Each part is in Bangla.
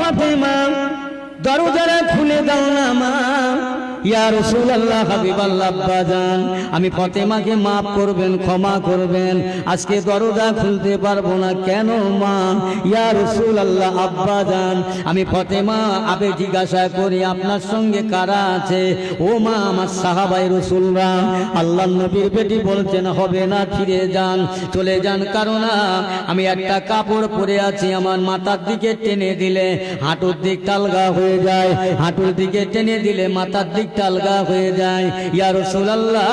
ফাতেমা দরজাটা খুলে দাও না মা। ইয়া রাসূলুল্লাহ, হাবিবাল্লাহ, আব্বাজান আমি ফাতেমাকে মাফ করবেন, ক্ষমা করবেন, আজকে দরজা খুলতে পারবো না। কেন মা? ইয়া রাসূলুল্লাহ, আব্বাজান আমি ফাতেমা আবে জিজ্ঞাসা করি আপনার সঙ্গে কারা আছে? ও মা, আমার সাহাবায়ে রাসূলরা। আল্লাহর নবীর বেটি বলছেন হবে না, ফিরে যান, চলে যান, কারণ আমি একটা কাপড় পরে আছি, আমার মাথার দিকে টেনে দিলে হাঁটুর দিক আলগা হয়ে যায়, হাঁটুর দিকে টেনে দিলে মাথার দিক আলগা হয়ে যায়। ইয়া রাসূলুল্লাহ,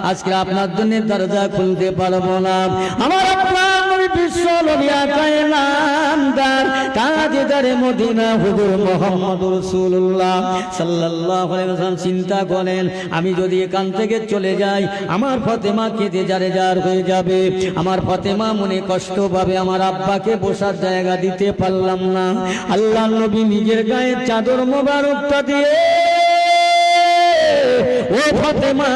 আজকে আপনার জন্য দরজা খুলতে পারবো না। আমার আপনার নবী বিশ্ব নবী আকায়ে নামদার তাজদারে মদিনা হুজুর মুহাম্মদুর রাসূলুল্লাহ সাল্লাল্লাহু আলাইহি ওয়াসাল্লাম চিন্তা করেন, আমি যদি এখান থেকে চলে যাই আমার ফাতেমা কেঁদে জারে জার হয়ে যাবে, আমার ফাতেমা মনে কষ্ট পাবে, আমার আব্বাকে বসার জায়গা দিতে পারলাম না। আল্লাহর নবী নিজের গায়ে চাদর মোবারকটা দিয়ে, ও ফাতেমা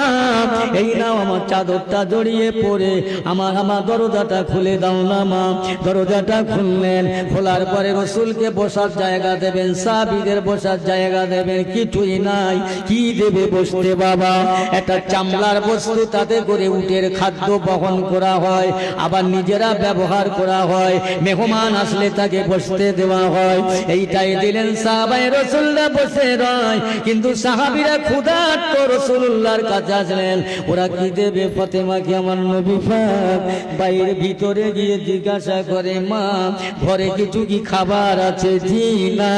এই নাও আমার চাদরটা জড়িয়ে পড়ে আমার দরজাটা খুলে দাও না মা। দরজাটা খুললেন, খোলার পরে রসুলকে বসার জায়গা দেবেন, সাহাবীদের বসার জায়গা দেবেন, কিছুই নাই। কি দেবে বসতে বাবা? একটা চামড়ার বস্তু, তাতে করে উটের খাদ্য বহন করা হয়, আবার নিজেরা ব্যবহার করা হয়, মেহমান আসলে তাকে বসতে দেওয়া হয়। এইটাই দিলেন, সাহাবায়ে রাসূলরা বসে রয়, কিন্তু সাহাবীরা ক্ষুধার্ত রাসূলুল্লাহর কাছে আসলেন, ওরা কি দেবে ফাতেমাকে? আমার নবী পাক বাইরে ভিতরে গিয়ে জিজ্ঞাসা করে, মা ঘরে কিছু কি খাবার আছে? জি না।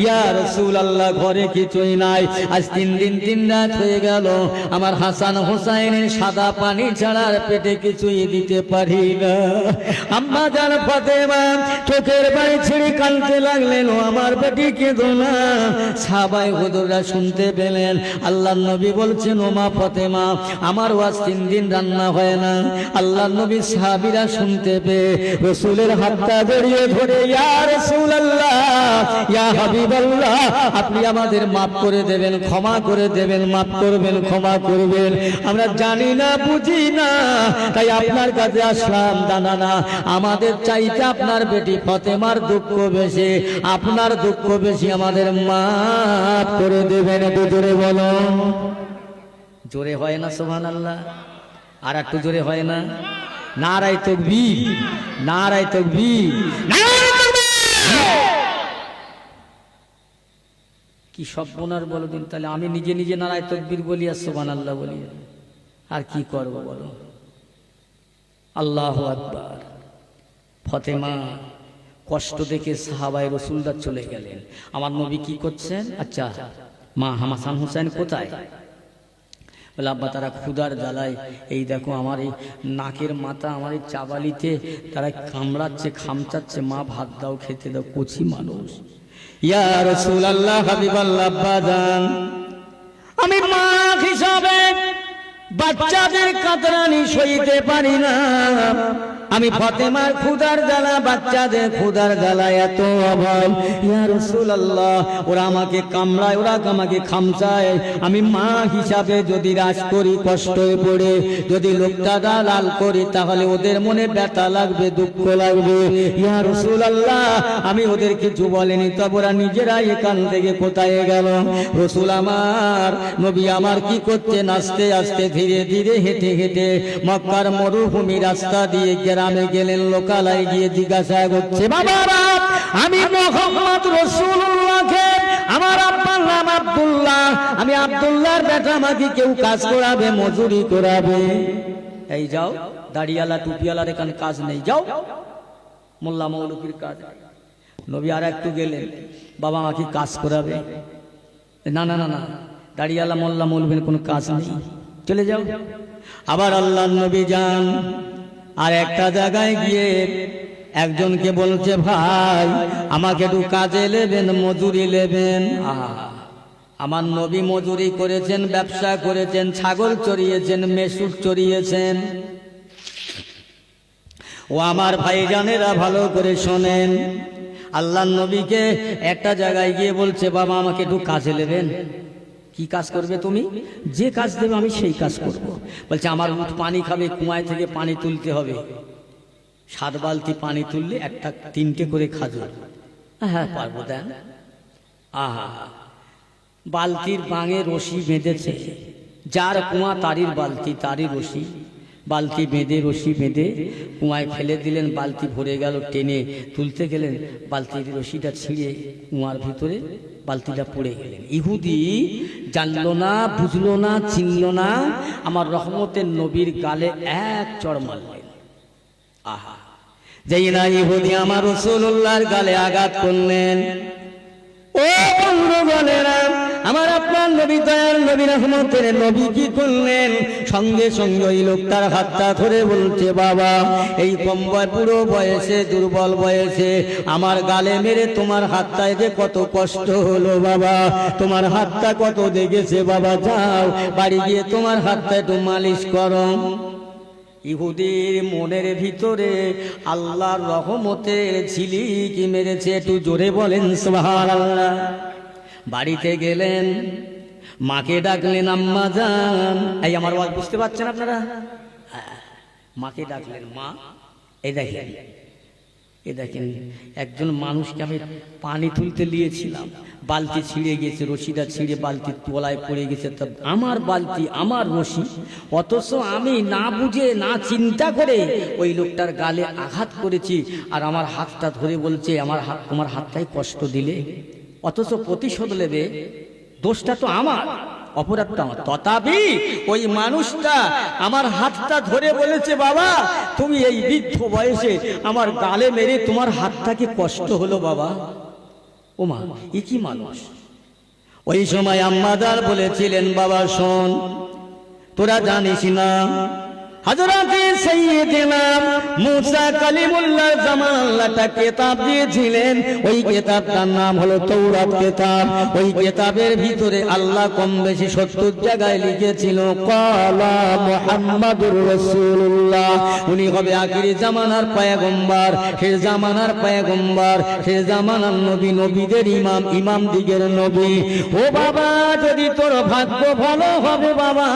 ইয়া রাসূলুল্লাহ, ঘরে কিছুই নাই, আজ 3 দিন 3 রাত হয়ে গেল, আমার হাসান হোসাইনের সাদা পানি ছাড়া আর পেটে কিছুই দিতে পারি না। আম্মা জান ফাতেমা চোখের পানি ছেড়ে কাঁদতে লাগলেন, ও আমার বেটি কেঁদো না। সাহাবায়ে হুজুররা শুনতে পেলেন, আল্লাহর নবী বলছেন, ও মা ফাতেমা আমার ওয়াজ 3 দিন রান্না হয় না। আল্লাহর নবী সাহাবীরা শুনতে পেয়ে রাসূলের হাতটা জড়িয়ে ধরে, ইয়া রাসূলুল্লাহ, ইয়া হাবিবাল্লাহ, আপনি আমাদের মাফ করে দেবেন, ক্ষমা করে দেবেন, মাফ করবেন, ক্ষমা করবেন, আমরা জানি না বুঝি না, তাই আপনার কাছে আসলাম। জানা না, আমাদের চাইতে আপনার বেটি ফাতেমার দুঃখ বেশি, আপনার দুঃখ বেশি, আমাদের মাফ করে দেবেন। একটু জোরে বলো। জোরে হয় না সুবহানাল্লাহ? আর একটু জোরে হয় না? নারায়ে তাকবীর, নারায়ে তাকবীর, নারায়ে তাকবীর। কি সর্বনাশ বলো দিন। তাহলে আমি নিজে নিজে নারায়ে তাকবীর বলি আর সুবহানাল্লাহ বলি, আর কি করব বলো? আল্লাহু আকবার। ফাতেমা কষ্ট দেখে সাহাবায়ে রাসূলরা চলে গেলেন। আমার নবী কি করছেন? আচ্ছা মা হাসান হোসেন কোথায়? বলে আব্বা তারা ক্ষুধার জ্বালায়, এই দেখো আমার এই নাকের মাথা, আমার এই চাবালিতে তারা কামড়াচ্ছে, খামচাচ্ছে, মা ভাত দাও, খেতে দাও, কচি মানুষ। ইয়া রাসূলুল্লাহ, হাবিবাল্লাহ, আব্বাজান আমি মা হিসাবে বাচ্চাদের কাতরানি সইতে পারি না। আমি ফাতেমার ক্ষুধার জ্বালা, বাচ্চাদের ক্ষুধার জ্বালা এত অভাব। ইয়া রাসূলুল্লাহ, ওরা আমাকে কামড়ায়, ওরা আমাকে খামচায়, আমি মা হিসাবে যদি রাজ করি, কষ্টে পড়ে যদি লোকটা লাল করি, তাহলে ওদের মনে ব্যথা লাগবে, দুঃখ লাগবে। ইয়া রাসূলুল্লাহ, আমি ওদের কিছু বলিনি, তবে ওরা নিজেরাই এখান থেকে কোথায় গেল। রাসূল আমার, নবী আমার কি করছেন? আস্তে আস্তে ধীরে ধীরে হেঁটে হেঁটে মক্কার মরুভূমি রাস্তা দিয়ে গ্রামে গেলেন। লোকালয়ে গিয়ে জিজ্ঞাসা করছে, বাবারা আমি মুহাম্মদ রাসূলুল্লাহকে, আমার আব্বার নাম আব্দুল্লাহ, আমি আব্দুল্লাহর বেটা, আমাকে কেউ কাজ করাবে, মজুরি করাবে? এই যাও, দাড়িওয়ালা টুপিওয়ালার এখানে কাজ নেই, যাও মোল্লা মৌলবীর কাজ। নবী আর একটু গেলেন, বাবা আমাকে কাজ করাবে? না না না না, দাড়িওয়ালা মোল্লা মৌলবীর কোনো কাজ নেই, চলে যাও। আবার আল্লাহর নবী যান, আর একটা জায়গায় গিয়ে একজনকে বলছে, ভাই আমাকে একটু কাজে নেবেন, মজুরি নেবেন। আমার নবী মজুরি করেছেন, ব্যবসা করেছেন, ছাগল চড়িয়েছেন, মেষুর চড়িয়েছেন। ও আমার ভাইজানেরা ভালো করে শোনেন, আল্লাহর নবীকে একটা জায়গায় গিয়ে বলছে, বাবা আমাকে একটু কাজে নেবেন। কি কাজ করবে তুমি? যে কাজ দেবে আমি সেই কাজ করব। বলছে আমার উট পানি খাবে, কুয়ায় থেকে পানি তুলতে হবে, 7 বালতি পানি তুললে 3টে করে খাজুর, হ্যাঁ পারবো, দেন। আহা, বালতির বাঙে রশি বেঁধেছে, যার কুয়া তারির বালতি, তারই রশি, বালতি বেঁধে রশি বেঁধে কুয়ায় ফেলে দিলেন। বালতি ভরে গেল, টেনে তুলতে গেলেন, বালতির রশিটা ছিঁড়ে কুয়ার ভিতরে বালতিটা পড়ে গেলেন। ইহুদি জানলো না, বুঝলো না, চিনলো না, আমার রহমতের নবীর গালে এক চড় মারলেন। আহা, যেই না ইহুদি আমার রাসূলুল্লাহর গালে আঘাত করলেন, ও বন্ধুগণেরা, আমার আপনার নবী, দয়ার নবী, রহমতের নবী কি করলেন? সঙ্গে সঙ্গে ওই লোকটার হাতটা ধরে বলছে, বাবা, এই কম বুড়ো বয়সে, দুর্বল বয়সে আমার গালে মেরে তোমার হাতটায় যে কত কষ্ট হলো বাবা, তোমার হাতটা কত দেখেছে বাবা, যাও বাড়ি গিয়ে তোমার হাতটা একটু মালিশ করো। ইহুদির মনের ভিতরে আল্লাহর রহমতের ঝিলিকি মেরেছে, একটু জোরে বলেন সুবহানাল্লাহ। বাড়িতে গেলেন, মাকে ডাকলেন, আম্মা জান। এই আমার ওয়াজ বুঝতে পারছেন আপনারা? মাকে ডাকলেন, মা, এই দেখেন, এ দেখেন, একজন মানুষকে আমি পানি তুলতে নিয়েছিলাম, বালতি ছিঁড়ে গেছে, রশিটা ছিঁড়ে বালতির তলায় পড়ে গেছে, তো আমার বালতি, আমার রশি, অথচ আমি না বুঝে না চিন্তা করে ওই লোকটার গালে আঘাত করেছি, আর আমার হাতটা ধরে বলছে, আমার হাত, তোমার হাতটাই কষ্ট দিলে, অথচ প্রতিশোধ নেবে, দোষটা তো আমার, অপরাধটা আমার। তথাপি ওই মানুষটা আমার হাতটা ধরে বলেছে, বাবা, তুমি এই বৃদ্ধ বয়সে আমার গালে মেরে তোমার হাতটাকে কষ্ট হলো বাবা। ও মা, এ কি মানুষ? ওই সময় আম্মাদার বলেছিলেন, বাবা শোন, তোরা জানিস না হযরতে সাইয়্যিদিনা মুসা কালিমুল্লাহ জামান আল্লাহ একটা কিতাব দিয়েছিলেন, ওই কিতাবটার নাম হলো তাওরাত কিতাব। ওই কিতাবের ভিতরে আল্লাহ কম বেশি 70 জায়গায় লিখেছিল, ক্বালা মুহাম্মাদুর রাসূলুল্লাহ, উনি হবে আখিরি জামানার পয়গম্বর, শেষ জামানার পয়গম্বর, শেষ জামানার নবী, নবীদের ইমাম, ইমাম দিগের নবী। ও বাবা, যদি তোর ভাগ্য ভালো হবে বাবা,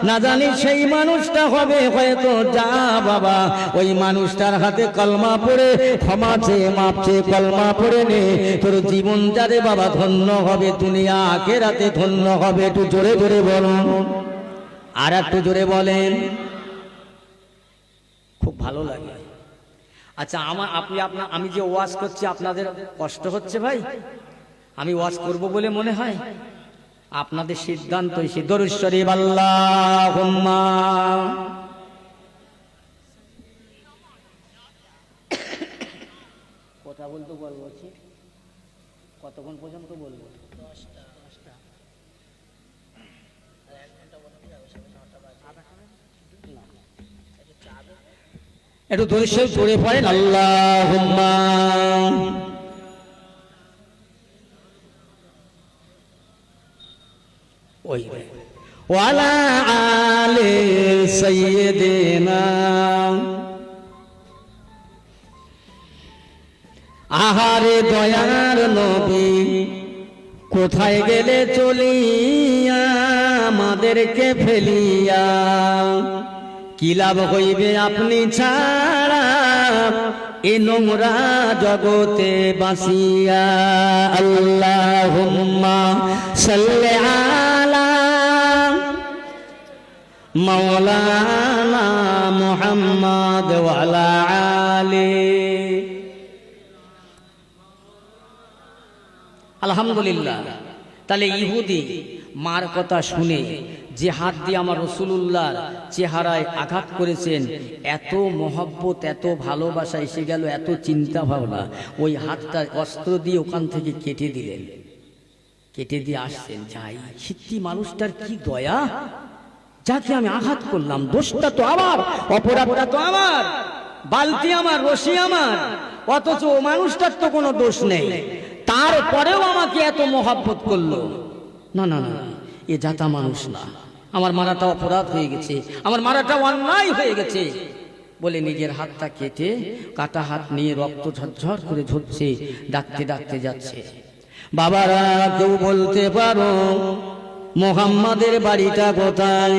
না জানি সেই মানুষটা হবে হয়তো, যা বাবা ওই মানুষটার হাতে কলমা পড়ে ক্ষমা চেয়ে মাপ চেয়ে কলমা পড়ে নে, তোর জীবন যারে বাবা ধন্য হবে, দুনিয়া আখিরাতে ধন্য হবে। একটু জোরে জোরে বলুন, আর একটু জোরে বলেন, খুব ভালো লাগে। আচ্ছা, আমি যে ওয়াজ করছি আপনাদের কষ্ট হচ্ছে ভাই? আমি ওয়াজ করব বলে মনে হয়? আপনাদের সিদ্ধান্ত। দরুদ শরীফ আল্লাহুম্মা। কথা বলতে বলছি, কতক্ষণ পর্যন্ত বলবো? একটু দরুদ শরীফ পড়ে পড়েন, আল্লাহুম্মা। ওয়ালা আলে সাইয়্যিদিনা। আহারে দয়ার নবী, কোথায় গেলে চলিয়া আমাদেরকে ফেলিয়া, কি লাভ হইবে আপনি ছাড়া এ নোংরা জগতে বাসিয়া। আল্লাহুম্মা সাল্লি আলা মাওলানা মুহাম্মদ ওয়া আলা আলি। আলহামদুলিল্লাহ। তাহলে ইহুদি মার কথা শুনে যে হাত দিয়ে আমার রাসূলুল্লাহর চেহারায় আঘাত করেছেন, এত মহব্বত, এত ভালোবাসা এসে গেল, এত চিন্তা ভাবনা, ওই হাতটা অস্ত্র দিয়ে ওখান থেকে কেটে দিলেন। কেটে দিয়ে আসছেন, যাই সিদ্ধি মানুষটার কি দয়া, যাকে আমি আঘাত করলাম, দোষটা তো আমার, অপরাধটা তো আমার, বালতি আমার, রশি আমার, অথচ ও মানুষটার তো কোনো দোষ নেই, তারপরেও আমাকে এত মহব্বত করলো। না না না, এ জাতা মানুষ না, আমার মারাটা অপরাধ হয়ে গেছে, আমার মারাটা অন্যায় হয়ে গেছে বলে নিজের হাতটা কেটে, কাটা হাত নিয়ে রক্ত ঝরঝর করে ঝরছে, ডাকতে ডাকতে যাচ্ছে। বাবারা, কেউ বলতে পারো মুহাম্মাদের বাড়িটা কোথায়?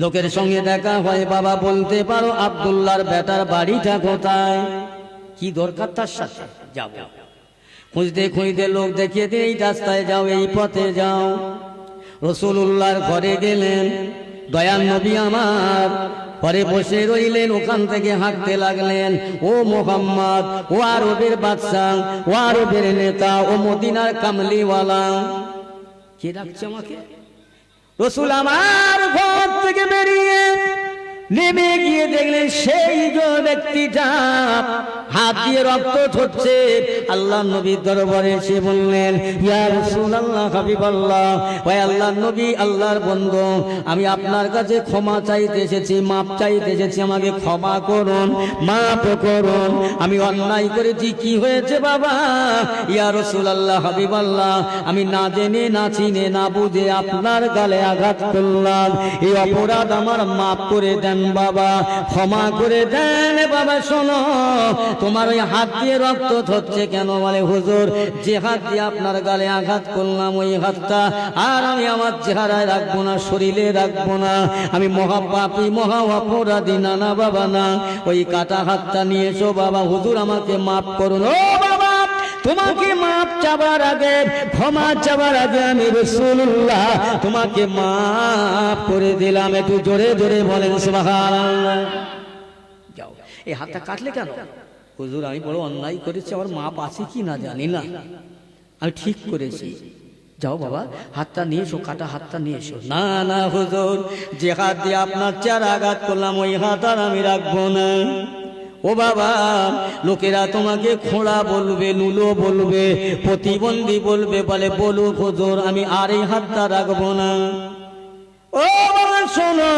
লোকের সঙ্গে দেখা হয়, বাবা বলতে পারো আব্দুল্লাহর বেটার বাড়িটা কোথায়? কি দরকার তার সাথে যাব? খুঁজতে খুঁজতে লোক দেখিয়ে দিয়ে এই রাস্তায় যাও, এই পথে যাও। রাসূলুল্লাহর ঘরে গেলেন, দয়াল নবী আমার ঘরে বসে রইলেন। ওখান থেকে হাঁটতে লাগলেন, ও মোহাম্মদ, ও আরবের বাদশাহ, ও আরবের নেতা, ও মদিনার কামলিওয়ালা। কে ডাকছে আমাকে? রাসূল আমার ঘর থেকে বেরিয়ে নেমে গিয়ে দেখলেন সেই যে ব্যক্তিটা হাত দিয়ে রক্ত ঝরছে। আল্লাহ নবীর দরবারে এসে বললেন, ইয়া রাসূলুল্লাহ, হাবিবাল্লাহ, ওই আল্লাহর নবী, আল্লাহর বন্ধু, আমি আপনার কাছে ক্ষমা চাইতে এসেছি, মাপ চাইতে এসেছি, আমাকে ক্ষমা করুন, মাফ করুন, আমি অন্যায় করেছি। কি হয়েছে বাবা? ইয়া রাসূলুল্লাহ, হাবিবাল্লাহ, আমি না জেনে, না চিনে, না বুঝে আপনার গালে আঘাত করলাম। এই অপরাধ আমার মাফ করে দেন বাবা, ক্ষমা করে দেন বাবা। শোনো, তোমার ওই হাত দিয়ে রক্ত হচ্ছে কেন? বলে হুজুর, যে হাত দিয়ে আপনার গালে আঘাত করলাম ওই হাতটা আর আমি আমার চেহারায় রাখবো না, শরীরে রাখবো না, আমি মহাপাপী, মহা অপরাধী। না না বাবা না, ওই কাটা হাতটা নিয়ে এসো বাবা। হুজুর আমাকে মাফ করুন। ও বাবা, তোমাকে মাপ চাবার আগে, ক্ষমা চাবার আগে আমি রাসূলুল্লাহ তোমাকে মাফ করে দিলাম। একটু জোরে জোরে বলেন সুবহানাল্লাহ। যাও, এই হাতটা কাটলে কেন? হুজুর, আমি বড় অন্যায় করেছি, আমার মাপ আছে কি না জানি না, আমি ঠিক করেছি। যাও বাবা, হাতটা নিয়ে এসো, কাটা হাতটা নিয়ে এসো। না না হুজুর, যে হাত দিয়ে আপনার চার আঘাত করলাম ওই হাত আর আমি রাখবো না। ও বাবা, লোকেরা তোমাকে খোঁড়া বলবে, নুলো বলবে, প্রতিবন্ধী বলবে, বলে বলুক হুজুর, আমি আর এই হাতটা রাখবো না। ও বাবা শোনো,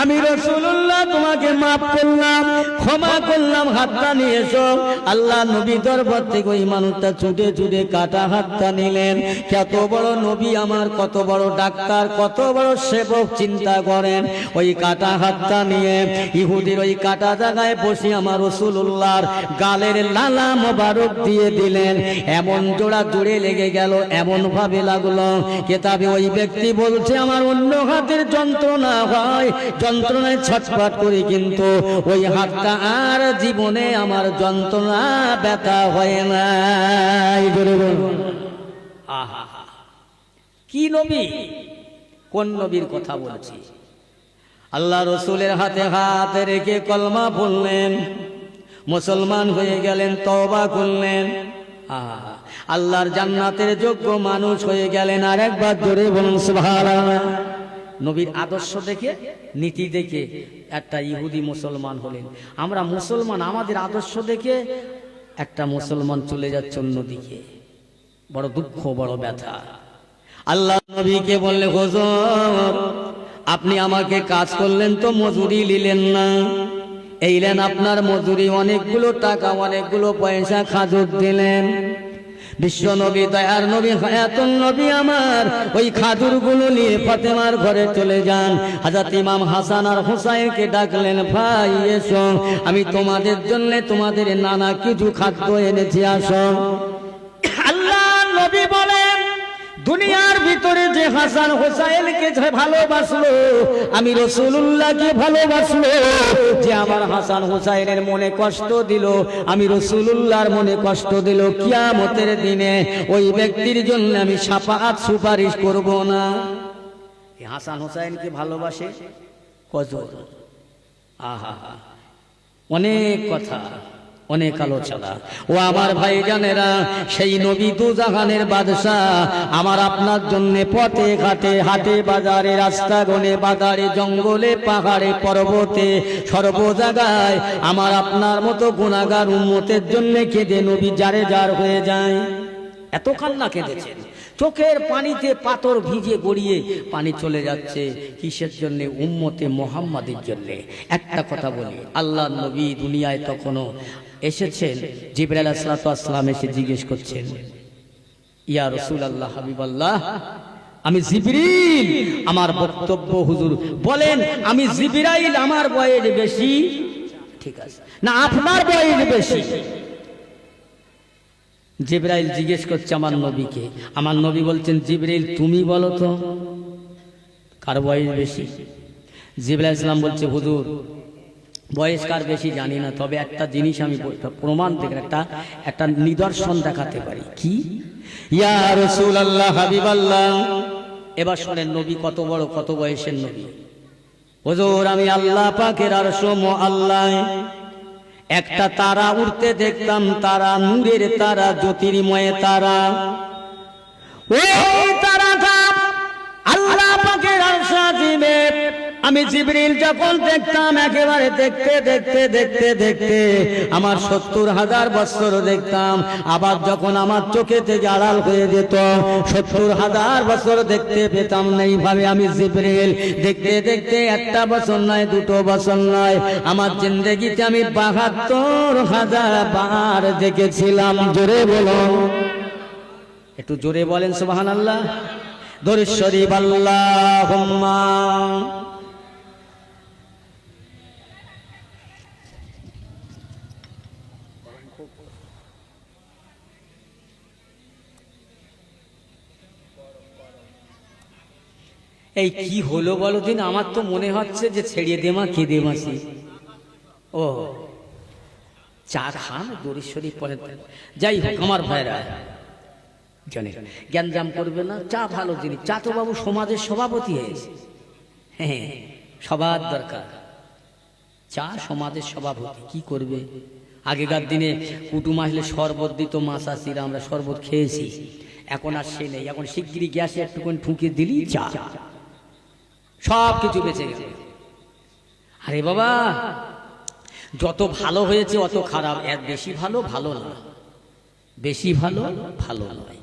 আমি রাসূলুল্লাহ তোমাকে মাফ করলাম, ক্ষমা করলাম, হাতটা নিয়ে এসো। আল্লাহ নবী দরবার থেকে ওই মানুষটা ছুটে ছুটে কাটা হাতটা নিলেন। কত বড় নবী আমার, কত বড় ডাক্তার, কত বড় সেবক, চিন্তা করেন। ওই কাটা হাতটা নিয়ে ইহুদির ওই কাটা জায়গায় বসে আমার রাসূলুল্লাহর গালের লালা মোবারক দিয়ে দিলেন। এমন জোড়া জুড়ে লেগে গেল, এমন ভাবে লাগলো কেতাবে ওই ব্যক্তি বলছে আমার অন্য হাতের যন্ত্রণা হয়, যন্ত্রণায় ছটফট করি, কিন্তু ওই হাতটা আর জীবনে আমার যন্ত্রণা ব্যথা হয় না। আহা, কি নবী, কোন নবীর কথা বলছি? আল্লাহ রসুলের হাতে হাত রেখে কলমা পড়লেন, মুসলমান হয়ে গেলেন, তওবা করলেন, আল্লাহর জান্নাতের যোগ্য মানুষ হয়ে গেলেন। আর একবার জোরে বলুন সুবহানাল্লাহ। নবীর আদর্শ দেখে, নীতি দেখে একটা ইহুদি মুসলমান হলেন। আমরা মুসলমান, আমাদের আদর্শ দেখে একটা মুসলমান চলে যাচ্ছে অন্যদিকে। বড় দুঃখ, বড় ব্যথা। আল্লাহ নবীকে বললে, হুজুর আপনি আমাকে কাজ করলেন তো মজুরি নিলেন না, এইলেন আপনার মজুরি, অনেকগুলো টাকা, অনেকগুলো পয়সা খাজুর দিলেন। বিশ্ব নবী, দয়ার নবী, হায়াতুন নবী আমার ওই খাজুরগুলো নিয়ে ফাতেমার ঘরে চলে যান। হযরত ইমাম হাসান আর হুসাইনকে ডাকলেন, ভাই এসো, আমি তোমাদের জন্য তোমাদের নানা কিছু খাদ্য এনেছি, আসো। আল্লাহ নবী বলেন, দুনিয়ার ভিতরে যে হাসান হুসাইনকে ভালোবাসলো, আমি রাসূলুল্লাহকে ভালোবাসলো। যে আমার হাসান হুসাইনের মনে কষ্ট দিল, আমি রাসূলুল্লাহর মনে কষ্ট দিল, কিয়ামতের দিনে ওই ব্যক্তির জন্য আমি শাফাআত সুপারিশ করব না। এই হাসান হুসাইনকে ভালোবাসে কজন? আহা, অনেক কথা, অনেক আলোচনা। ও আমার ভাইজানেরা, সেই নবী দুজাহানের বাদশাহ আমার আপনার জন্য পথে ঘাটে, হাটে বাজারে, রাস্তা গনে বাজারে, জঙ্গলে পাহাড়ে পর্বতে, সর্ব জায়গায় আমার আপনার মতো গুনাহগার উম্মতের জন্য কেঁদে নবী জারে জার হয়ে যায়। এত কান্না কেঁদেছেন, চোখের পানিতে পাথর ভিজে গড়িয়ে পানি চলে যাচ্ছে। কিসের জন্য? উম্মতে মুহাম্মাদের জন্য। একটা কথা বলি, আল্লাহ নবী দুনিয়ায় তখনও এসেছেন, জিবরাইল আলাইহিস সালাম এসে জিজ্ঞেস করছেন, ইয়া রাসূলুল্লাহ, হাবিবাল্লাহ, আমি জিবরিল, আমার বক্তব্য হুজুর বলেন, আমি জিবরাইল, আমার বয়স বেশি, ঠিক আছে না আপনার বয়স বেশি? জিবরাইল জিজ্ঞেস করছে আমার নবীকে। আমার নবী বলছেন, জিবরাইল তুমি বলো তো কার বয়স বেশি? জিবরাইল সালাম বলছে, হুজুর বয়স্কার বেশি জানি না, তবে একটা জিনিস আমি প্রমাণ থেকে একটা নিদর্শন দেখাতে পারি। কি? ইয়া রাসূলুল্লাহ, হাবিবাল্লাহ। এবার শোনেন নবী কত বড়, কত বয়সের নবী। হুজুর, আমি আল্লাহ পাকের আরশ মুআল্লায় একটা তারা উঠতে দেখতাম, তারা নূরের তারা, জ্যোতির্ময় তারা। ওই তারাটা আল্লাহ পাকের আরশ আজিমে আমি জিবরিল যখন দেখতাম, একেবারে দেখতে দেখতে দেখতে দেখতে আমার 70,000 বছর দেখতাম। আবার যখন আমার চোখে থেকে আড়াল হয়ে যেত, 70,000 বছর দেখতে পেতাম না। এইভাবে আমি জিবরিল দেখতে দেখতে একটা বছর নয়, দুটো বছর নয়, আমার জিন্দেগিতে আমি 72,000 বার দেখেছিলাম। জোরে বলুন, একটু জোরে বলেন সুবহানাল্লাহ। দরুদ শরীফ আল্লাহুম্মা। এই কি হলো বলো দিন? আমার তো মনে হচ্ছে যে ছেড়িয়ে দেমা কেঁদে মাসি। ও চা খান, দরুদ শরীফ পড়েন। যাই হোক আমার ভাইরা, জানে জ্ঞানজাম করবে না। চা ভালো জিনিস। চা তো বাবু সমাজের সভাপতি হয়েছে। হ্যাঁ, সবার দরকার চা, সমাজের সভাপতি। কি করবে? আগেকার দিনে কুটুম আসলে শরবত দিত, মাসাসিরা, আমরা শরবত খেয়েছি। এখন আর সে নেই। এখন শিগগিরি গ্যাসে একটুখানি ঠুকে দিলি চা, সব কিছু বেঁচে গেছে। আরে বাবা, যত ভালো হয়েছে অত খারাপ। এর বেশি ভালো ভালো না, বেশি ভালো ভালো নয়।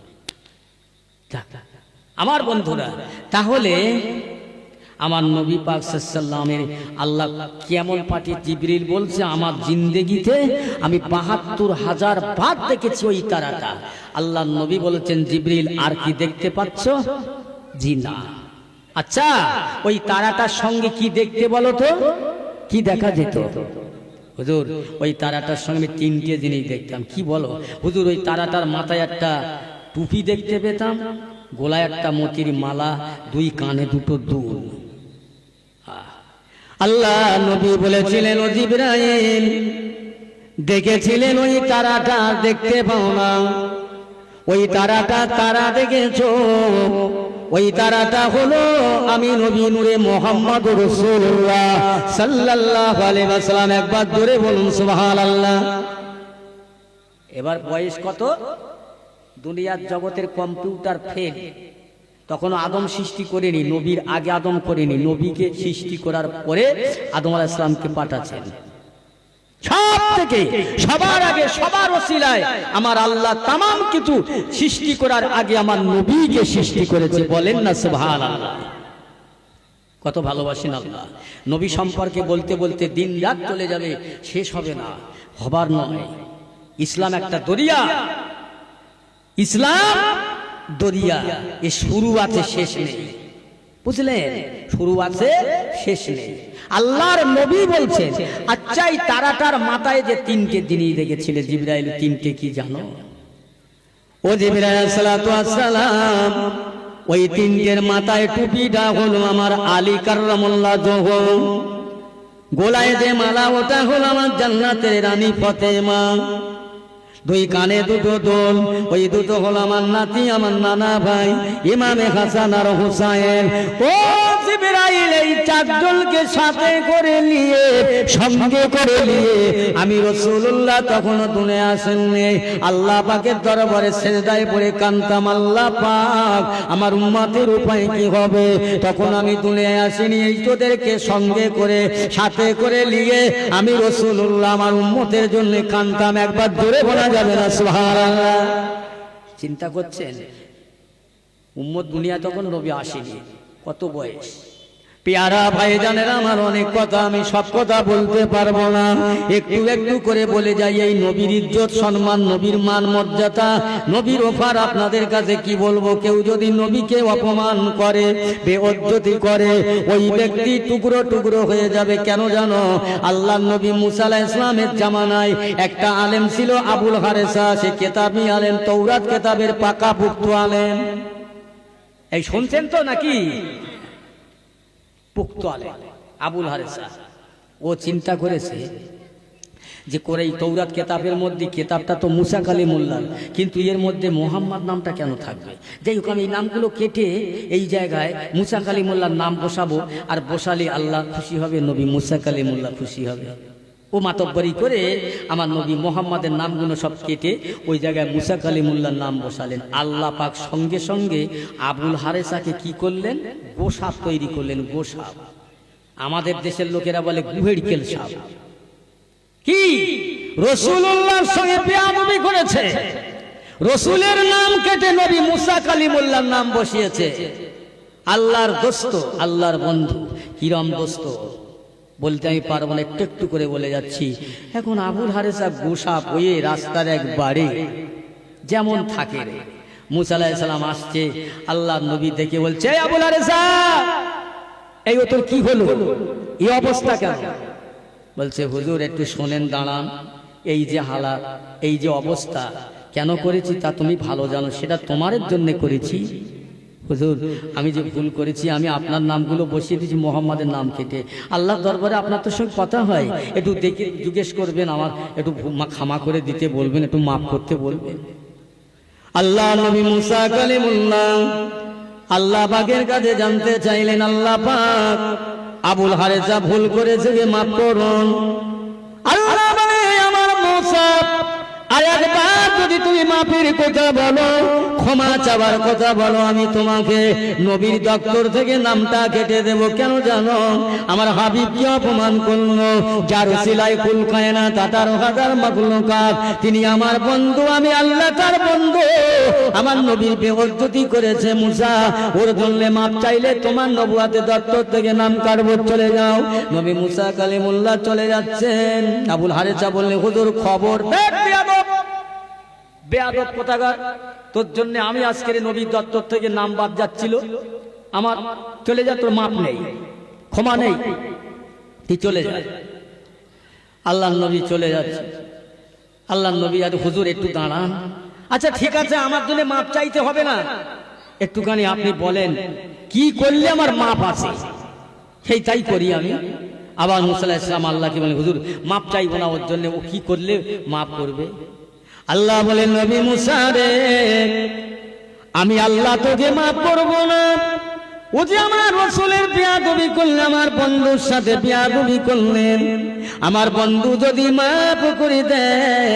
আমার বন্ধুরা, তাহলে আমার নবী পাক সাল্লাল্লাহু আলাইহি ওয়াসাল্লামের আল্লাহ কেমন পাঠিয়ে? জিবরিল বলছে আমার জিন্দেগিতে আমি 72,000 বার দেখেছি ওই তারাটা। আল্লাহ নবী বলেছেন, জিবরিল আর কি দেখতে পাচ্ছ? জি না। আচ্ছা, ওই তারাটার সঙ্গে কি দেখতে বলো তো? কি দেখা যেত? হুজুর, ওই তারাটার সঙ্গে 3টে জিনিস দেখতাম। কি বলো হুজুর? ওই তারাটার মাথায় একটা টুপি দেখতে পেতাম, গলায় একটা মতির মালা, 2 কানে 2টো দুল। আল্লাহ নবী বলেছিলেন, ও জিবরাইল, দেখেছিলেন ওই তারাটা দেখতে পাও না? ওই তারাটা তারা দেখেছো? ওই তারাটা হলো আমি নবী নূরে মুহাম্মদ রাসূলুল্লাহ সাল্লাল্লাহু আলাইহি ওয়াসাল্লাম। একবার জোরে বলুন সুবহানাল্লাহ। এবার বয়স কত? দুনিয়ার জগতের কম্পিউটার ফেল। তখন আদম সৃষ্টি করেনি, নবীর আগে আদম করেনি। নবীকে সৃষ্টি করার পরে আদম আলাইহিস সালামকে পাঠাচ্ছেন। সব থেকে সবার আগে, সবার ওসিলায় আমার আল্লাহ তামাম কিছু সৃষ্টি করার আগে আমার নবীকে সৃষ্টি করেছে। বলেন না সুবহানাল্লাহ। কত ভালোবাসেন আল্লাহ। নবী সম্পর্কে বলতে বলতে দিন রাত চলে যাবে, শেষ হবে না। হবার নয়। ইসলাম একটা দরিয়া, ইসলাম দরিয়া। এ শুরু আছে, শেষ নেই। বুঝলেন? শুরু আছে, শেষ নেই। আল্লাহর নবী বলছেন, আচ্ছা এই তারাটার মাথায় যে 3টে জিনিস দেখেছিলে জিবরাইল, 3টে কি জানো? ও জিবরাইল আলাইহিস সালাতু ওয়াস সালাম, ওই 3টের মাথায় টুপিটা হলো আমার আলী কাররামাল্লাহু ওয়াজহু। গলায় যে মালা, ওটা হলো আমার জান্নাতের রানী ফাতেমা। 2 কানে 2টো দুল, ওই 2টো হলো আমার নাতি, আমার নানা ভাই ইমামে হাসান আর হুসাইন। ও জিবরাইল, এই 4 জনকে সাথে করে নিয়ে, সঙ্গে করে নিয়ে আমি রাসূলুল্লাহ তখনও দুনিয়া আসেননি। আল্লাহ পাকের দরবারে সিজদায় পড়ে কাঁদতাম, আল্লাহ পাক আমার উম্মতের উপায় কি হবে? তখন আমি দুনিয়ায় আসিনি। এই তোদেরকে সঙ্গে করে, সাথে করে নিয়ে আমি রাসূলুল্লাহ আমার উম্মতের জন্য কাঁদতাম। একবার জোরে বলা যাবে না সুবহানাল্লাহ? চিন্তা করছেন, উম্মত দুনিয়া তখন নবী আসেনি। কত বয়স? পেয়ারা ভাইজানেরা আমার, অনেক কথা আমি সব কথা বলতে পারবো না, একটু একটু করে বলে যাই। এই নবীর ইজ্জত সম্মান, নবীর মান মর্যাদা, নবীর অফার আপনাদের কাছে কি বলবো? কেউ যদি নবীকে অপমান করে, বেইজ্জতি করে, ওই ব্যক্তি টুকরো টুকরো হয়ে যাবে। কেন জানো? আল্লাহর নবী মুসা আলাইহিস সালামের জামানায় একটা আলেম ছিল আবুল হারেসা। সে কেতাবী আলেম, তৌরাত কেতাবের পাকা পুক্ত আলেম। এই শুনছেন তো নাকি? পুক্ত আলেম আবুল হারেসা। ও চিন্তা করেছে যে করে এই তৌরাত কেতাবের মধ্যে, কেতাবটা তো মুসা কালিমুল্লাহ, কিন্তু এর মধ্যে মোহাম্মদ নামটা কেন থাকবে? যাই হোক, আমি এই নামগুলো কেটে এই জায়গায় মুসা কালিমুল্লাহর নাম বসাবো, আর বসালে আল্লাহ খুশি হবে, নবী মুসা কালিমুল্লাহ খুশি হবে। ও মাতব্বরি করে আমার নবী মোহাম্মদের নামগুলো সব কেটে ওই জায়গায় মুসা কালিমুল্লাহর নাম বসালেন। আল্লাহ পাক সঙ্গে সঙ্গে আবুল হারেসাকে কি করলেন? গোসাপ তৈরি করলেন। গোসাপ, আমাদের দেশের লোকেরা বলে গুহেড়কেল সাপ। কি রাসূলুল্লাহর সঙ্গে বেয়াদবি করেছে, রাসূলের নাম কেটে নবী মুসা কালিমুল্লাহর নাম বসিয়েছে। আল্লাহর দোস্ত, আল্লাহর বন্ধু, কিরম দোস্ত বলতে আমি পারবো না, একটু একটু করে বলে যাচ্ছি। এখন আবুল হারেসা গোসাপ হয়ে রাস্তার একবারে যেমন থাকে, মুসা আলাইহিস সালাম আসছে, আল্লাহর নবী দেখে বলছে, আবুল হারেসা, এই ও তোর কি হলো, এই অবস্থা কেন? বলছে, হুজুর একটু শোনেন, দাঁড়ান, এই যে হালাত, এই যে অবস্থা কেন করেছি তা তুমি ভালো জানো, সেটা তোমার জন্য করেছি। হুজুর, আমি যে ভুল করেছি, আমি আপনার নামগুলো বসিয়ে দিয়েছি মোহাম্মদের নাম কেটে। আল্লাহর দরবারে আপনার তো সঙ্গে কথা হয়, একটু দেখে জিজ্ঞেস করবেন, আমার একটু ক্ষমা করে দিতে বলবেন, একটু মাফ করতে বলবেন। আল্লাহ নবী মুসা কালিমুল্লাহ আল্লাহ পাকের কাছে জানতে চাইলেন, আল্লাহ পাক আবুল হারেসা ভুল করেছে, মাফ করুন। আল্লাহ বলে, আমার মুসা, আর একবার যদি তুমি মাফের কথা বলো, ক্ষমা চাওয়ার কথা বলো, আমি তোমাকে নবীর দপ্তর থেকে নামটা কেটে দেব। কেন জানো? আমার হাবিবকে অপমান করলো, যার সিলাই কুল কায়না তাতার হাজার মাখলুকাত, তিনি আমার বন্ধু, আমি আল্লাহ তার বন্ধু। আমার নবীর বেইজ্জতি করেছে মুসা, ওর জন্য মাপ চাইলে তোমার নবুয়াতের দপ্তর থেকে নাম কাটবো, চলে যাও। নবী মুসা কালিমুল্লাহ চলে যাচ্ছেন। আবুল হারেসা বললে, হুজুর খবর, বেয়াদব কোথাকার, তোর জন্য আমি আজকের নবীর দপ্তর থেকে নাম বাদ যাচ্ছিল, আমার চলে যা, তোর মাপ নেই, ক্ষমা নেই, তুই চলে যা। আল্লাহ নবী চলে যাচ্ছে। আল্লাহ নবী, আর হুজুর একটু দাঁড়ান। আচ্ছা ঠিক আছে, আমার জন্য মাপ চাইতে হবে না, একটুখানি আপনি বলেন কি করলে আমার মাপ আছে, সেই তাই করি আমি। আবার মুসা আলাইহিস সালাম আল্লাহকে বলেন, হুজুর মাপ চাইবো না, ওর জন্য ও কি করলে মাপ করবে? আল্লাহ বলেন, নবী মুসা রে, আমি আল্লাহ তোকে মাফ করব না। ও যে আমার রাসূলের বেয়াদবি করলেন, আমার বন্ধুর সাথে বেয়াদবি করলেন, আমার বন্ধু যদি মাফ করে দেয়,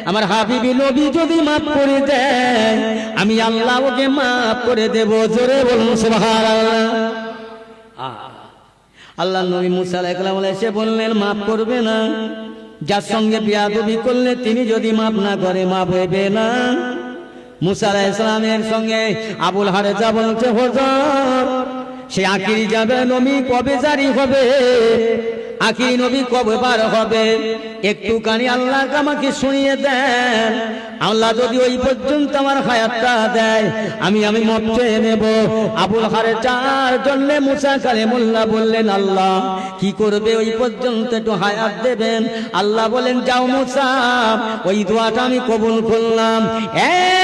আমার হাবিবি নবী যদি মাফ করে দেয়, আমি আল্লাহ ওকে মাফ করে দেব। জোরে বলুন সুবহানাল্লাহ। আল্লাহ নবী মুসা আলাইহিস সালাম এসে বললেন, মাফ করবে না, যার সঙ্গে বেয়াদবি করলে তিনি যদি মাফ না করে, মাফ হইবে না। মুসা আলাইহিস সালামের সঙ্গে আবুল হারেসা বলছে, হুজুর, সে আখিরি যাবে, নবী কবে জারি হবে, আখিরি নবী কবে বার হবে, একটুখানি আল্লাহ আমাকে শুনিয়ে দেন। আল্লাহ যদি ওই পর্যন্ত আমার হায়াতটা দেয়, আমি মাপ চেয়ে নেব। আবুল হারেসার জন্য মুসা কালিমুল্লাহ বললেন, আল্লাহ কি করবে, ওই পর্যন্ত একটু হায়াত দেবেন। আল্লাহ বলেন, যাও মুসা, ওই দোয়াটা আমি কবুল করলাম।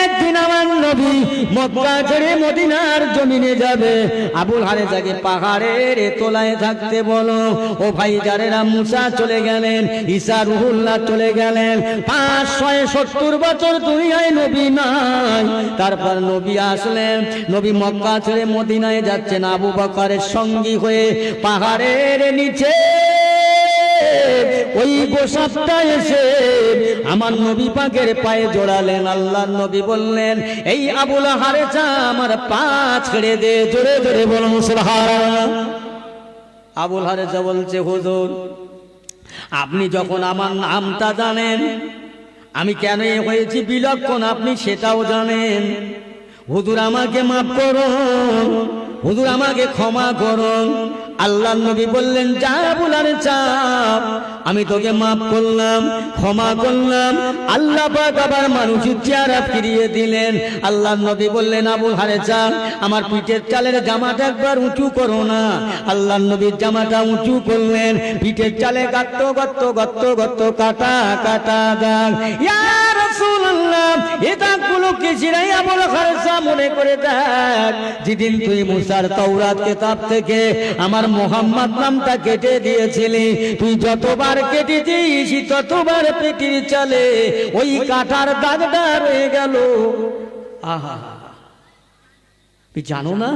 একদিন আমার নবী মক্কা ছেড়ে মদিনার জমিনে যাবে, আবুল হারেসাকে পাহাড়ের তোলায় থাকতে বলো। ও ভাই যারেরা, মুসা চলে গেলেন, ঈসা রুহুল্লাহ চলে গেলেন, 570 বছর দুনিয়ায় নবী নাই। তারপর নবী আসলেন, নবী মক্কা ছেড়ে মদিনায় যাচ্ছেন, আবু বকরের সঙ্গী হয়ে পাহাড়ের নিচে ওই গোসাপটা এসে আমার নবী পাকের পায়ে জড়ালেন। আল্লাহর নবী বললেন, এই আবুল হারেসা আমার পা ছেড়ে দে। জোরে জোরে বলুন সুবহানাল্লাহ। আবুল হারেসা বলছে, হুজুর, আপনি যখন আমার নামটা জানেন, আমি কেন হয়েছি বিলক্ষণ, আপনি সেটাও জানেন। হুজুর আমাকে মাফ করুন, হুজুর আমাকে ক্ষমা করুন। আল্লাহর নবী বললেন, যা আবুল হারেসা, আমি তোকে মাফ করলাম, ক্ষমা করলাম। আল্লাহ পাক আবার মানুষের চেহারা ফিরিয়ে দিলেন। আল্লাহর নবী বললেন, আবু হারেসা, আমার পিঠের চালের জামাটা একবার উঁচু করো না। আল্লাহর নবীর জামাটা উঁচু করলেন, পিঠের চালে গর্ত গর্ত গর্ত গর্ত, কাটা কাটা দাগ। ইয়া রাসূলুল্লাহ, এই দাগগুলো কে চিরাই? আবু হারেসা মনে করে দেখ, যেদিন তুই মুসার তাওরাত কিতাব থেকে আমার মুহাম্মদ নামটা কেটে দিয়েছিলি, তুই যতবার কেটেছিস ততবার পেটির চালে ওই কাটার দাগটা রয়ে গেল। আহা, তুই জানো না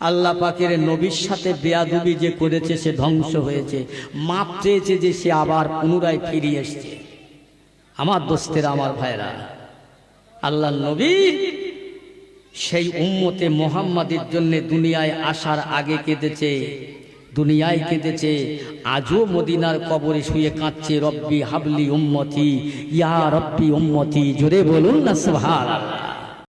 আল্লাহ পাকের নবীর সাথে বেয়াদবি যে করেছে সে ধ্বংস হয়েছে। মাপ চেয়েছে যে সে আবার পুনরায় ফিরে এসছে। আমার দোস্তেরা, আমার ভাইরা, আল্লাহ নবী সেই উম্মতে মুহাম্মাদের জন্য দুনিয়ায় আসার আগে কেঁদেছে, দুনিয়ায় কেঁদেছে, আজও মদিনার কবরে শুয়ে কাঁদছে, রব্বি হাবলি উম্মতি, ইয়া রব্বি উম্মতি। জোরে বলুন না সুবহানাল্লাহ।